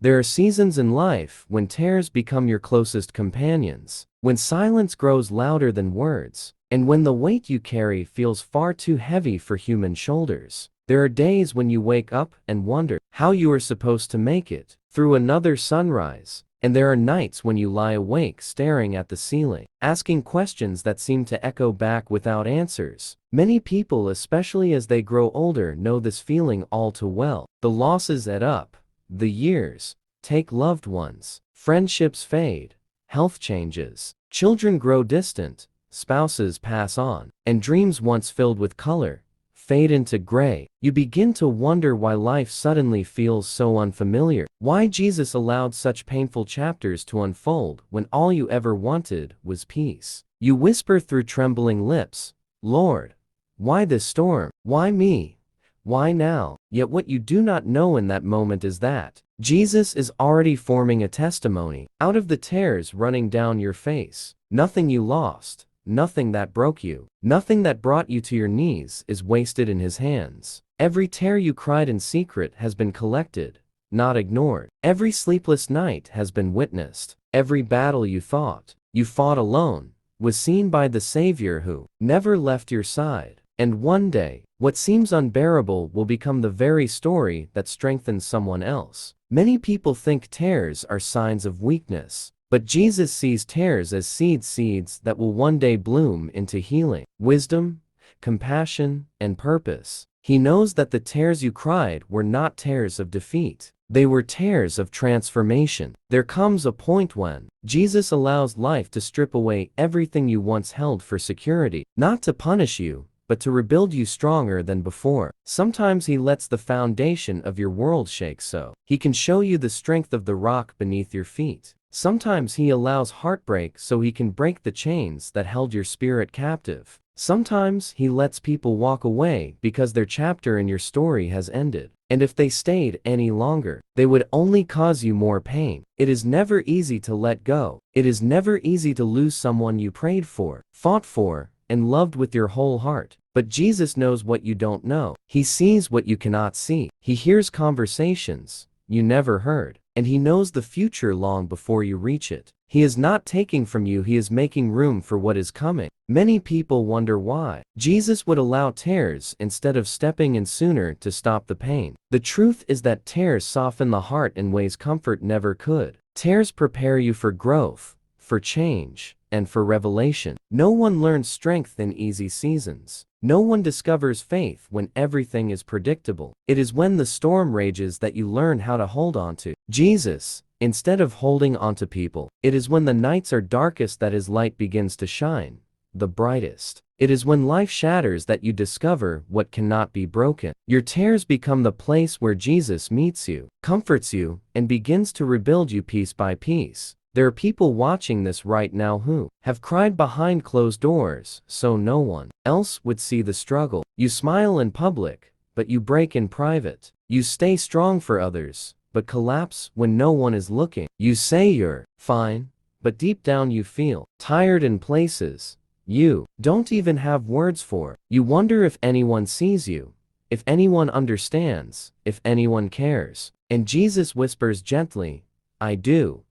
There are seasons in life when tears become your closest companions, when silence grows louder than words, and when the weight you carry feels far too heavy for human shoulders. There are days when you wake up and wonder how you are supposed to make it through another sunrise. And there are nights when you lie awake staring at the ceiling, asking questions that seem to echo back without answers. Many people, especially as they grow older, know this feeling all too well. The losses add up. The years take loved ones. Friendships fade. Health changes. Children grow distant. Spouses pass on. And dreams once filled with color fade into gray. You begin to wonder why life suddenly feels so unfamiliar. Why Jesus allowed such painful chapters to unfold when all you ever wanted was peace. You whisper through trembling lips, "Lord, why this storm? Why me? Why now?" Yet what you do not know in that moment is that Jesus is already forming a testimony out of the tears running down your face. Nothing you lost, nothing that broke you, nothing that brought you to your knees is wasted in his hands. Every tear you cried in secret has been collected, not ignored. Every sleepless night has been witnessed. Every battle you thought you fought alone was seen by the Savior who never left your side. And one day, what seems unbearable will become the very story that strengthens someone else. Many people think tears are signs of weakness. But Jesus sees tears as seeds that will one day bloom into healing, wisdom, compassion, and purpose. He knows that the tears you cried were not tears of defeat. They were tears of transformation. There comes a point when Jesus allows life to strip away everything you once held for security, not to punish you, but to rebuild you stronger than before. Sometimes he lets the foundation of your world shake so he can show you the strength of the rock beneath your feet. Sometimes he allows heartbreak so he can break the chains that held your spirit captive. Sometimes he lets people walk away because their chapter in your story has ended. And if they stayed any longer, they would only cause you more pain. It is never easy to let go. It is never easy to lose someone you prayed for, fought for, and loved with your whole heart. But Jesus knows what you don't know. He sees what you cannot see. He hears conversations you never heard. And he knows the future long before you reach it. He is not taking from you, he is making room for what is coming. Many people wonder why Jesus would allow tears instead of stepping in sooner to stop the pain. The truth is that tears soften the heart in ways comfort never could. Tears prepare you for growth, for change, and for revelation. No one learns strength in easy seasons. No one discovers faith when everything is predictable. It is when the storm rages that you learn how to hold on to Jesus instead of holding on to people. It is when the nights are darkest that his light begins to shine the brightest. It is when life shatters that you discover what cannot be broken. Your tears become the place where Jesus meets you, comforts you, and begins to rebuild you piece by piece. There are people watching this right now who have cried behind closed doors so no one else would see the struggle. You smile in public, but you break in private. You stay strong for others, but collapse when no one is looking. You say you're fine, but deep down you feel tired in places you don't even have words for. You wonder if anyone sees you, if anyone understands, if anyone cares. And Jesus whispers gently, "I do."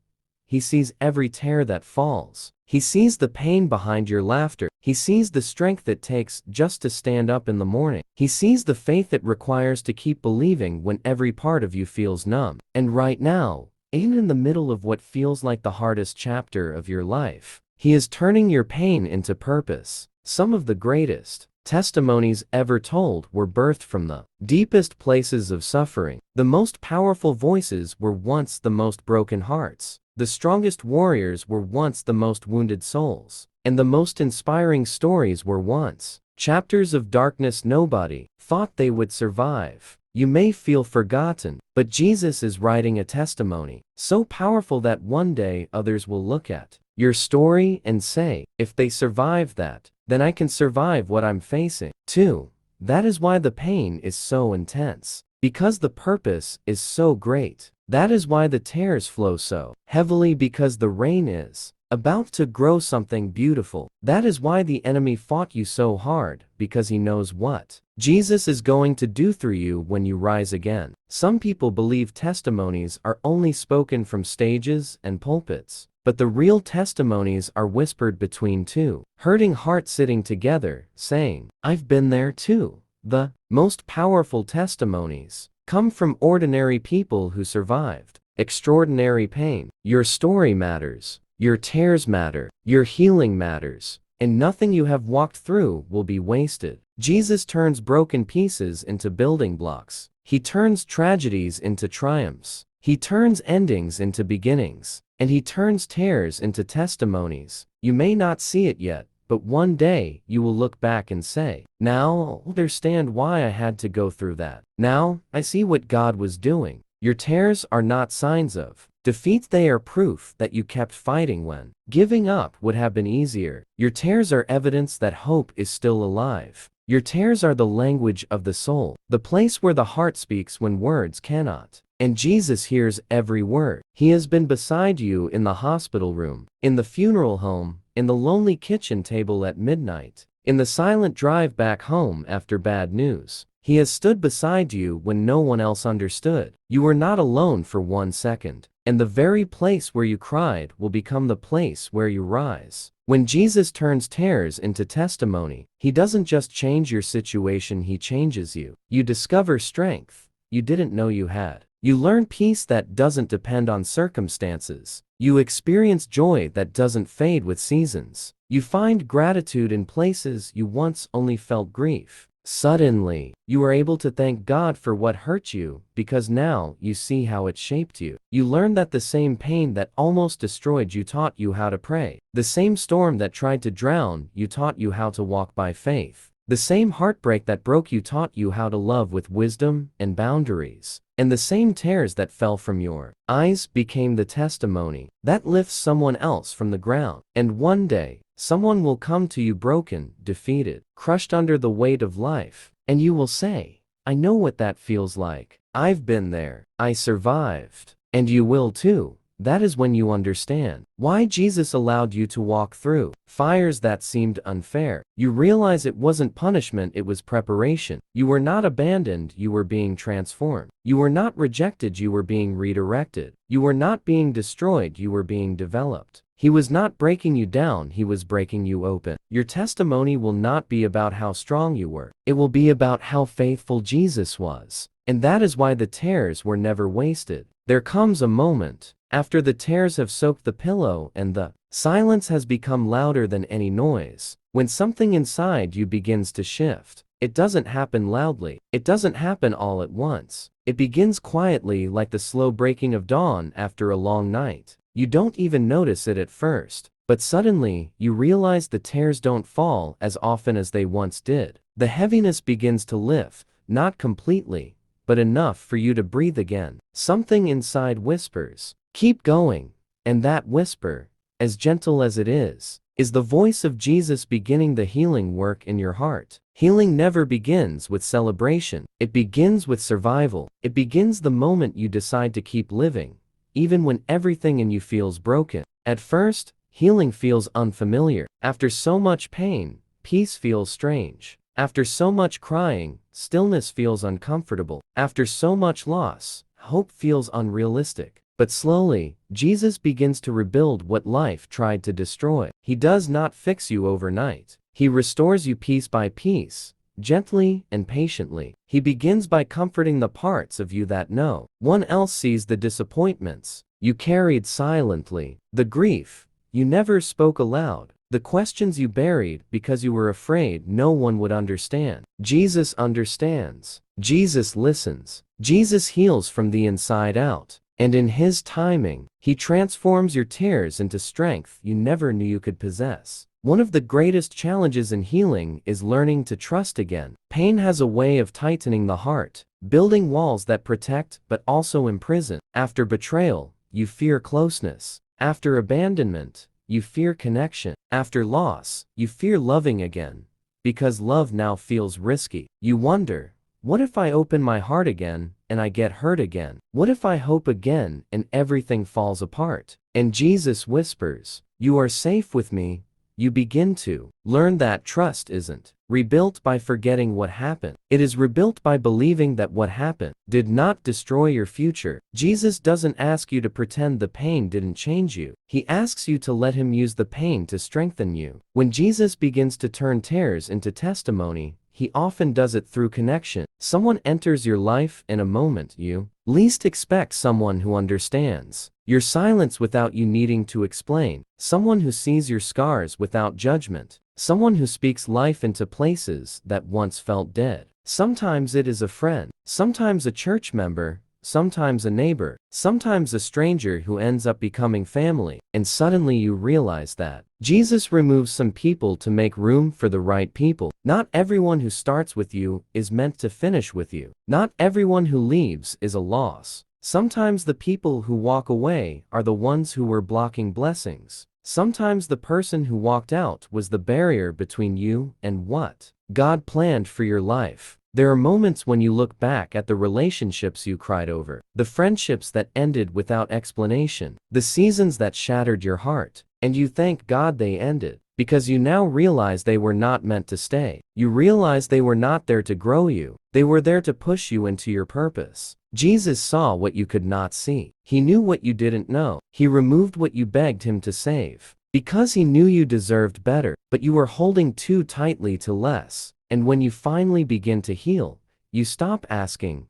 He sees every tear that falls. He sees the pain behind your laughter. He sees the strength it takes just to stand up in the morning. He sees the faith it requires to keep believing when every part of you feels numb. And right now, even in the middle of what feels like the hardest chapter of your life, he is turning your pain into purpose. Some of the greatest testimonies ever told were birthed from the deepest places of suffering. The most powerful voices were once the most broken hearts. The strongest warriors were once the most wounded souls. And the most inspiring stories were once chapters of darkness nobody thought they would survive. You may feel forgotten, but Jesus is writing a testimony so powerful that one day others will look at your story and say, if they survive that, then I can survive what I'm facing too. That is why the pain is so intense, because the purpose is so great. That is why the tears flow so heavily, because the rain is about to grow something beautiful. That is why the enemy fought you so hard, because he knows what Jesus is going to do through you when you rise again. Some people believe testimonies are only spoken from stages and pulpits, but the real testimonies are whispered between two hurting hearts sitting together, saying, "I've been there too." The most powerful testimonies come from ordinary people who survived extraordinary pain. Your story matters. Your tears matter. Your healing matters. And nothing you have walked through will be wasted. Jesus turns broken pieces into building blocks. He turns tragedies into triumphs. He turns endings into beginnings. And he turns tears into testimonies. You may not see it yet, but one day you will look back and say, "Now I understand why I had to go through that. Now I see what God was doing." Your tears are not signs of defeat, they are proof that you kept fighting when giving up would have been easier. Your tears are evidence that hope is still alive. Your tears are the language of the soul, the place where the heart speaks when words cannot. And Jesus hears every word. He has been beside you in the hospital room, in the funeral home, in the lonely kitchen table at midnight, in the silent drive back home after bad news. He has stood beside you when no one else understood. You were not alone for 1 second. And the very place where you cried will become the place where you rise. When Jesus turns tears into testimony, he doesn't just change your situation, he changes you. You discover strength you didn't know you had. You learn peace that doesn't depend on circumstances. You experience joy that doesn't fade with seasons. You find gratitude in places you once only felt grief. Suddenly, you are able to thank God for what hurt you, because now you see how it shaped you. You learn that the same pain that almost destroyed you taught you how to pray. The same storm that tried to drown you taught you how to walk by faith. The same heartbreak that broke you taught you how to love with wisdom and boundaries. And the same tears that fell from your eyes became the testimony that lifts someone else from the ground. And one day, someone will come to you broken, defeated, crushed under the weight of life, and you will say, "I know what that feels like. I've been there. I survived." And you will too. That is when you understand why Jesus allowed you to walk through fires that seemed unfair. You realize it wasn't punishment, it was preparation. You were not abandoned, you were being transformed. You were not rejected, you were being redirected. You were not being destroyed, you were being developed. He was not breaking you down, he was breaking you open. Your testimony will not be about how strong you were. It will be about how faithful Jesus was. And that is why the tears were never wasted. There comes a moment after the tears have soaked the pillow and the silence has become louder than any noise, when something inside you begins to shift. It doesn't happen loudly. It doesn't happen all at once. It begins quietly, like the slow breaking of dawn after a long night. You don't even notice it at first, but suddenly you realize the tears don't fall as often as they once did. The heaviness begins to lift, not completely, but enough for you to breathe again. Something inside whispers, "Keep going." And that whisper, as gentle as it is the voice of Jesus beginning the healing work in your heart. Healing never begins with celebration. It begins with survival. It begins the moment you decide to keep living, even when everything in you feels broken. At first, healing feels unfamiliar. After so much pain, peace feels strange. After so much crying, stillness feels uncomfortable. After so much loss, hope feels unrealistic. But slowly, Jesus begins to rebuild what life tried to destroy. He does not fix you overnight. He restores you piece by piece, gently and patiently. He begins by comforting the parts of you that no one else sees, the disappointments you carried silently, the grief you never spoke aloud, the questions you buried because you were afraid no one would understand. Jesus understands. Jesus listens. Jesus heals from the inside out. And in his timing, he transforms your tears into strength you never knew you could possess. One of the greatest challenges in healing is learning to trust again. Pain has a way of tightening the heart, building walls that protect but also imprison. After betrayal, you fear closeness. After abandonment, you fear connection. After loss, you fear loving again, because love now feels risky. You wonder, what if I open my heart again and I get hurt again? What if I hope again and everything falls apart? And Jesus whispers, You are safe with me. You begin to learn that trust isn't rebuilt by forgetting what happened. It is rebuilt by believing that what happened did not destroy your future. Jesus doesn't ask you to pretend the pain didn't change you. He asks you to let him use the pain to strengthen you. When Jesus begins to turn tears into testimony, he often does it through connection. Someone enters your life in a moment you least expect, someone who understands your silence without you needing to explain, someone who sees your scars without judgment, someone who speaks life into places that once felt dead. Sometimes it is a friend, sometimes a church member, sometimes a neighbor, sometimes a stranger who ends up becoming family, and suddenly you realize that Jesus removes some people to make room for the right people. Not everyone who starts with you is meant to finish with you. Not everyone who leaves is a loss. Sometimes the people who walk away are the ones who were blocking blessings. Sometimes the person who walked out was the barrier between you and what God planned for your life. There are moments when you look back at the relationships you cried over, the friendships that ended without explanation, the seasons that shattered your heart, and you thank God they ended, because you now realize they were not meant to stay. You realize they were not there to grow you, they were there to push you into your purpose. Jesus saw what you could not see. He knew what you didn't know. He removed what you begged him to save, because he knew you deserved better, but you were holding too tightly to less. And when you finally begin to heal, you stop asking,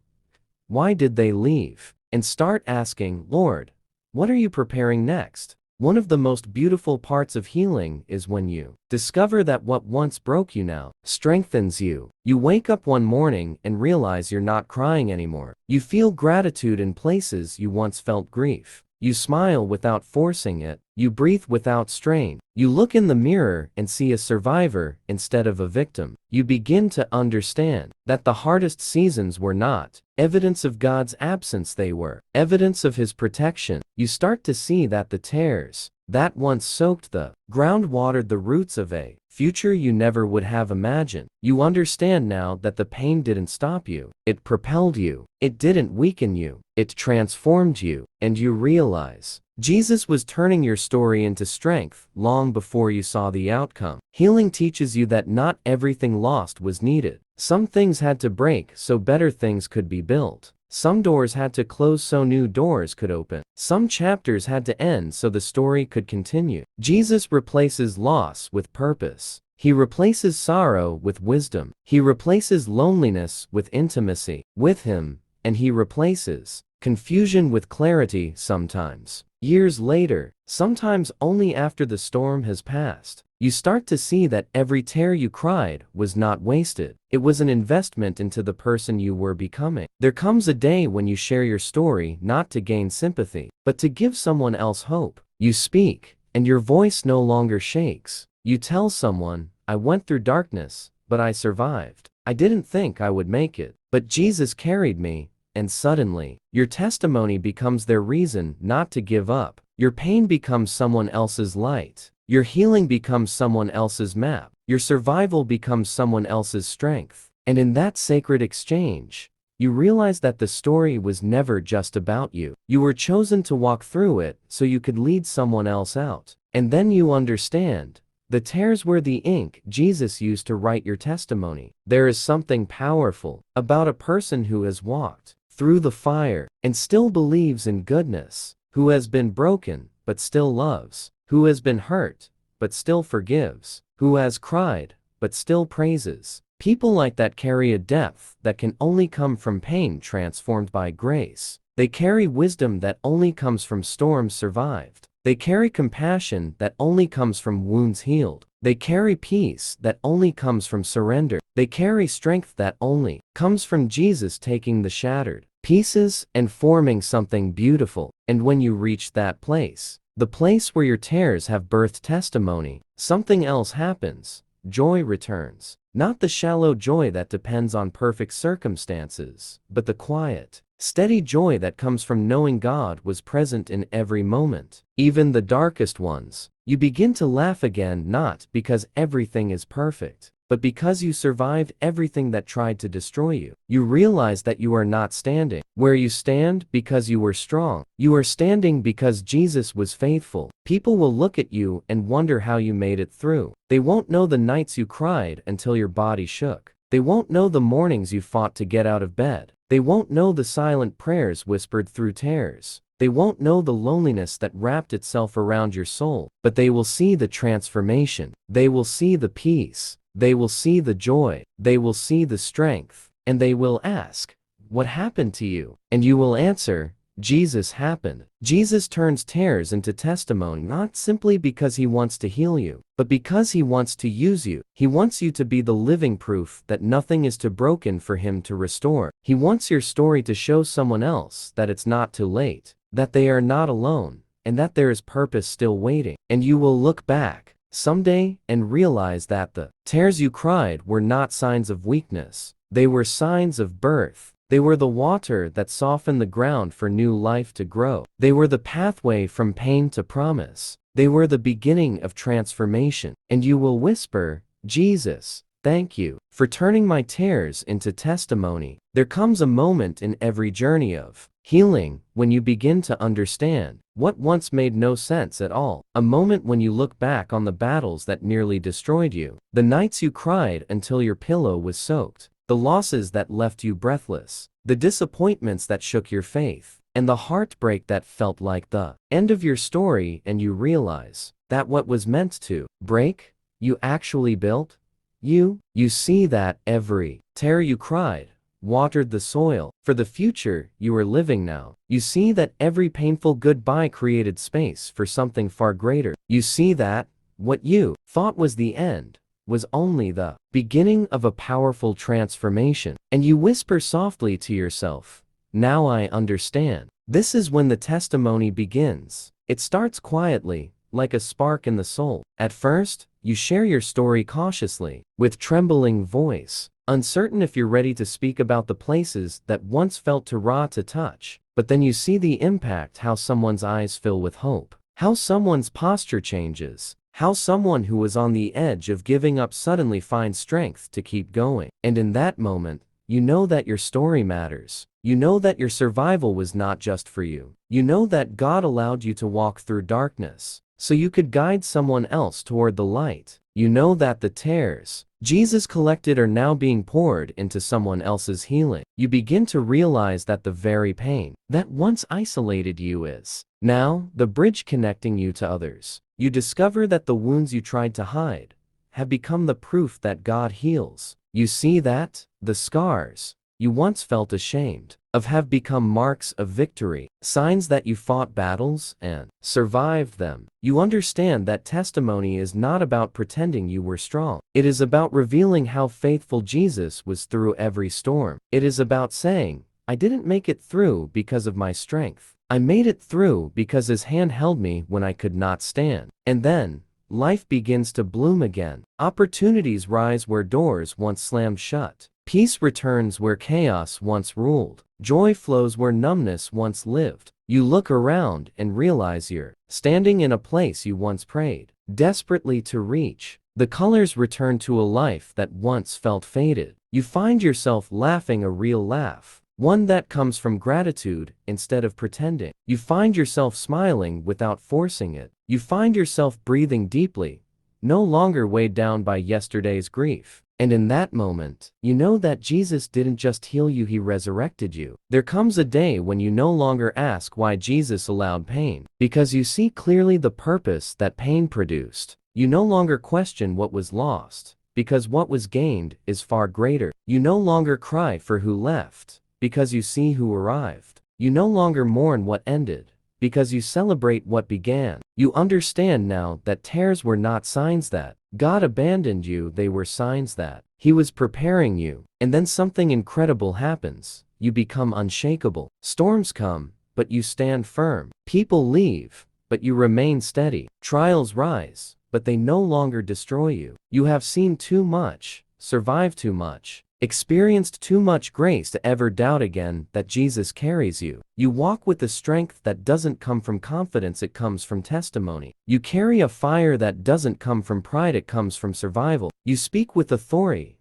why did they leave? And start asking, Lord, what are you preparing next? One of the most beautiful parts of healing is when you discover that what once broke you now strengthens you. You wake up one morning and realize you're not crying anymore. You feel gratitude in places you once felt grief. You smile without forcing it. You breathe without strain. You look in the mirror and see a survivor instead of a victim. You begin to understand that the hardest seasons were not evidence of God's absence, they were evidence of his protection. You start to see that the tears that once soaked the ground watered the roots of a future you never would have imagined. You understand now that the pain didn't stop you. It propelled you. It didn't weaken you. It transformed you. And you realize Jesus was turning your story into strength long before you saw the outcome. Healing teaches you that not everything lost was needed. Some things had to break so better things could be built. Some doors had to close so new doors could open. Some chapters had to end so the story could continue. Jesus replaces loss with purpose. He replaces sorrow with wisdom. He replaces loneliness with intimacy with him, and he replaces confusion with clarity sometimes. Years later, sometimes only after the storm has passed, you start to see that every tear you cried was not wasted. It was an investment into the person you were becoming. There comes a day when you share your story not to gain sympathy, but to give someone else hope. You speak, and your voice no longer shakes. You tell someone, I went through darkness, but I survived. I didn't think I would make it, but Jesus carried me. And suddenly, your testimony becomes their reason not to give up. Your pain becomes someone else's light. Your healing becomes someone else's map. Your survival becomes someone else's strength. And in that sacred exchange, you realize that the story was never just about you. You were chosen to walk through it so you could lead someone else out. And then you understand, the tears were the ink Jesus used to write your testimony. There is something powerful about a person who has walked through the fire and still believes in goodness, who has been broken but still loves, who has been hurt but still forgives, who has cried but still praises. People like that carry a depth that can only come from pain transformed by grace. They carry wisdom that only comes from storms survived. They carry compassion that only comes from wounds healed. They carry peace that only comes from surrender. They carry strength that only comes from Jesus taking the shattered pieces and forming something beautiful. And when you reach that place, the place where your tears have birthed testimony, something else happens. Joy returns. Not the shallow joy that depends on perfect circumstances, but the quiet, steady joy that comes from knowing God was present in every moment, even the darkest ones. You begin to laugh again, not because everything is perfect, but because you survived everything that tried to destroy you. You realize that you are not standing where you stand because you were strong. You are standing because Jesus was faithful. People will look at you and wonder how you made it through. They won't know the nights you cried until your body shook. They won't know the mornings you fought to get out of bed. They won't know the silent prayers whispered through tears. They won't know the loneliness that wrapped itself around your soul, but they will see the transformation. They will see the peace. They will see the joy. They will see the strength. And they will ask, "What happened to you?" And you will answer, "Jesus happened." Jesus turns tears into testimony not simply because he wants to heal you, but because he wants to use you. He wants you to be the living proof that nothing is too broken for him to restore. He wants your story to show someone else that it's not too late, that they are not alone, and that there is purpose still waiting. And you will look back someday and realize that the tears you cried were not signs of weakness. They were signs of birth. They were the water that softened the ground for new life to grow. They were the pathway from pain to promise. They were the beginning of transformation. And you will whisper, "Jesus, thank you for turning my tears into testimony." There comes a moment in every journey of healing when you begin to understand what once made no sense at all. A moment when you look back on the battles that nearly destroyed you, the nights you cried until your pillow was soaked, the losses that left you breathless, the disappointments that shook your faith, and the heartbreak that felt like the end of your story, and you realize that what was meant to break, you actually built. You see that every tear you cried watered the soil for the future you are living now. You see that every painful goodbye created space for something far greater. You see that what you thought was the end was only the beginning of a powerful transformation. And you whisper softly to yourself, "Now I understand." This is when the testimony begins. It starts quietly, like a spark in the soul. At first, you share your story cautiously, with trembling voice, uncertain if you're ready to speak about the places that once felt too raw to touch. But then you see the impact, how someone's eyes fill with hope, how someone's posture changes, how someone who was on the edge of giving up suddenly finds strength to keep going. And in that moment, you know that your story matters. You know that your survival was not just for you. You know that God allowed you to walk through darkness so you could guide someone else toward the light. You know that the tears Jesus collected are now being poured into someone else's healing. You begin to realize that the very pain that once isolated you is now the bridge connecting you to others. You discover that the wounds you tried to hide have become the proof that God heals. You see that the scars you once felt ashamed of have become marks of victory, signs that you fought battles and survived them. You understand that testimony is not about pretending you were strong. It is about revealing how faithful Jesus was through every storm. It is about saying, "I didn't make it through because of my strength. I made it through because his hand held me when I could not stand." And then, life begins to bloom again. Opportunities rise where doors once slammed shut. Peace returns where chaos once ruled. Joy flows where numbness once lived. You look around and realize you're standing in a place you once prayed desperately to reach. The colors return to a life that once felt faded. You find yourself laughing a real laugh, one that comes from gratitude instead of pretending. You find yourself smiling without forcing it. You find yourself breathing deeply, no longer weighed down by yesterday's grief. And in that moment, you know that Jesus didn't just heal you, he resurrected you. There comes a day when you no longer ask why Jesus allowed pain, because you see clearly the purpose that pain produced. You no longer question what was lost, because what was gained is far greater. You no longer cry for who left, because you see who arrived. You no longer mourn what ended, because you celebrate what began. You understand now that tears were not signs that God abandoned you, they were signs that he was preparing you. And then something incredible happens. You become unshakable. Storms come, but you stand firm. People leave, but you remain steady. Trials rise, but they no longer destroy you. You have seen too much, survived too much, experienced too much grace to ever doubt again that Jesus carries you. You walk with the strength that doesn't come from confidence, it comes from testimony. You carry a fire that doesn't come from pride, it comes from survival. You speak with authority,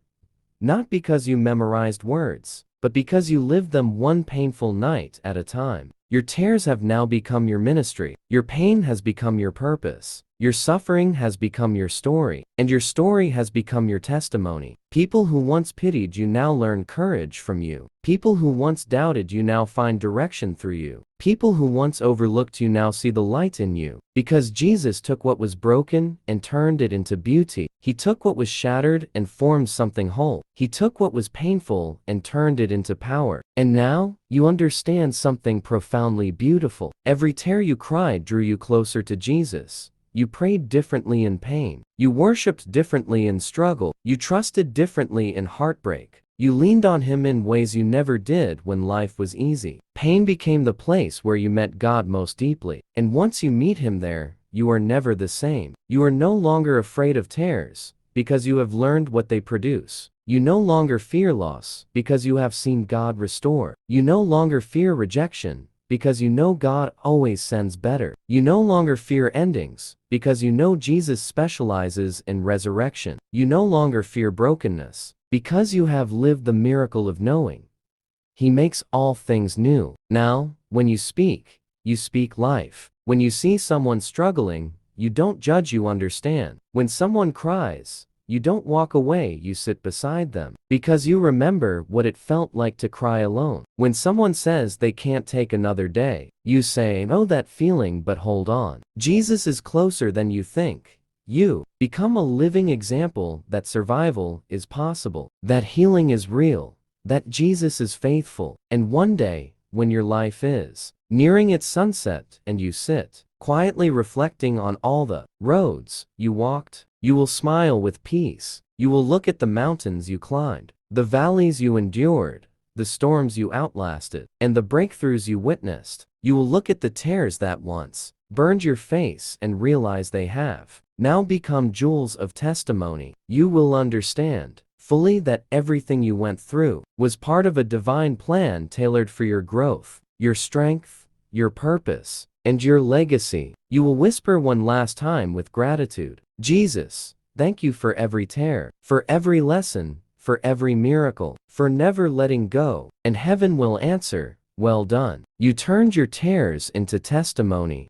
not because you memorized words, but because you lived them one painful night at a time. Your tears have now become your ministry. Your pain has become your purpose. Your suffering has become your story, and your story has become your testimony. People who once pitied you now learn courage from you. People who once doubted you now find direction through you. People who once overlooked you now see the light in you. Because Jesus took what was broken and turned it into beauty. He took what was shattered and formed something whole. He took what was painful and turned it into power. And now, you understand something profoundly beautiful. Every tear you cried drew you closer to Jesus. You prayed differently in pain. You worshiped differently in struggle. You trusted differently in heartbreak. You leaned on Him in ways you never did when life was easy. Pain became the place where you met God most deeply. And once you meet Him there, you are never the same. You are no longer afraid of tears, because you have learned what they produce. You no longer fear loss, because you have seen God restore. You no longer fear rejection, because you know God always sends better. You no longer fear endings, because you know Jesus specializes in resurrection. You no longer fear brokenness, because you have lived the miracle of knowing He makes all things new. Now, when you speak life. When you see someone struggling, you don't judge, you understand. When someone cries, you don't walk away, you sit beside them, because you remember what it felt like to cry alone. When someone says they can't take another day, you say, "Oh, that feeling, but hold on. Jesus is closer than you think." You become a living example that survival is possible, that healing is real, that Jesus is faithful. And one day, when your life is nearing its sunset and you sit quietly reflecting on all the roads you walked, you will smile with peace. You will look at the mountains you climbed, the valleys you endured, the storms you outlasted, and the breakthroughs you witnessed. You will look at the tears that once burned your face and realize they have now become jewels of testimony. You will understand fully that everything you went through was part of a divine plan tailored for your growth, your strength, your purpose, and your legacy. You will whisper one last time with gratitude, "Jesus, thank you for every tear, for every lesson, for every miracle, for never letting go." And heaven will answer, "Well done. You turned your tears into testimony."